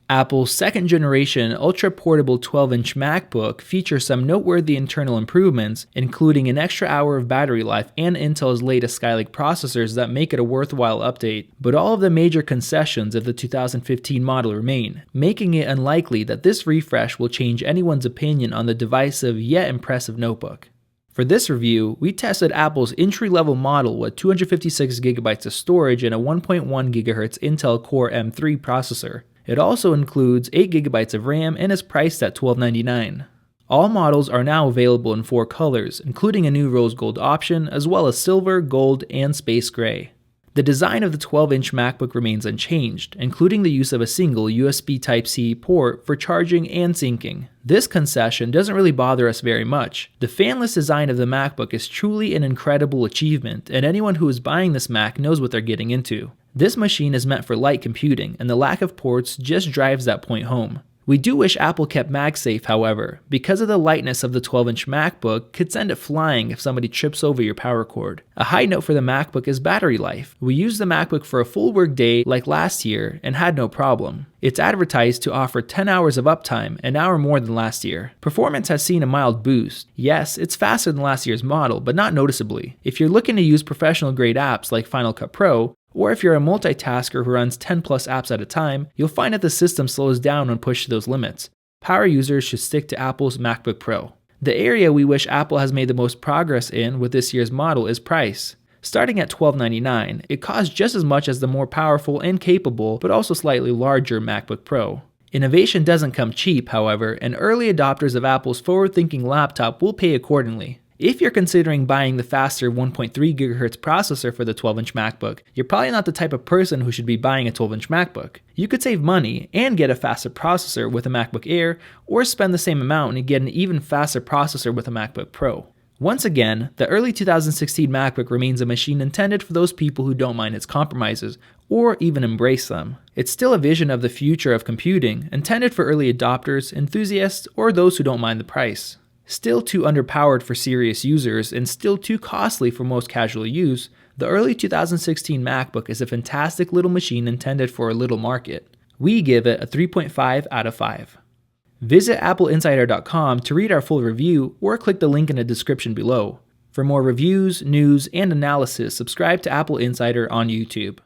Apple's second generation ultra-portable 12-inch MacBook features some noteworthy internal improvements, including an extra hour of battery life and Intel's latest Skylake processors that make it a worthwhile update. But all of the major concessions of the 2015 model remain, making it unlikely that this refresh will change anyone's opinion on the divisive yet impressive notebook. For this review, we tested Apple's entry-level model with 256GB of storage and a 1.1 GHz Intel Core M3 processor. It also includes 8GB of RAM and is priced at $1299. All models are now available in 4 colors, including a new rose gold option, as well as silver, gold, and space gray. The design of the 12-inch MacBook remains unchanged, including the use of a single USB Type-C port for charging and syncing. This concession doesn't really bother us very much. The fanless design of the MacBook is truly an incredible achievement, and anyone who is buying this Mac knows what they're getting into. This machine is meant for light computing, and the lack of ports just drives that point home. We do wish Apple kept MagSafe, however, because of the lightness of the 12-inch MacBook could send it flying if somebody trips over your power cord. A high note for the MacBook is battery life. We used the MacBook for a full work day like last year and had no problem. It's advertised to offer 10 hours of uptime, an hour more than last year. Performance has seen a mild boost. Yes, it's faster than last year's model, but not noticeably. If you're looking to use professional-grade apps like Final Cut Pro, or if you're a multitasker who runs 10 plus apps at a time, you'll find that the system slows down when pushed to those limits. Power users should stick to Apple's MacBook Pro. The area we wish Apple has made the most progress in with this year's model is price. Starting at $1299, it costs just as much as the more powerful and capable, but also slightly larger MacBook Pro. Innovation doesn't come cheap, however, and early adopters of Apple's forward-thinking laptop will pay accordingly. If you're considering buying the faster 1.3 GHz processor for the 12-inch MacBook, you're probably not the type of person who should be buying a 12-inch MacBook. You could save money and get a faster processor with a MacBook Air, or spend the same amount and get an even faster processor with a MacBook Pro. Once again, the early 2016 MacBook remains a machine intended for those people who don't mind its compromises, or even embrace them. It's still a vision of the future of computing, intended for early adopters, enthusiasts, or those who don't mind the price. Still too underpowered for serious users and still too costly for most casual use, the early 2016 MacBook is a fantastic little machine intended for a little market. We give it a 3.5 out of 5. Visit AppleInsider.com to read our full review or click the link in the description below. For more reviews, news, and analysis, subscribe to Apple Insider on YouTube.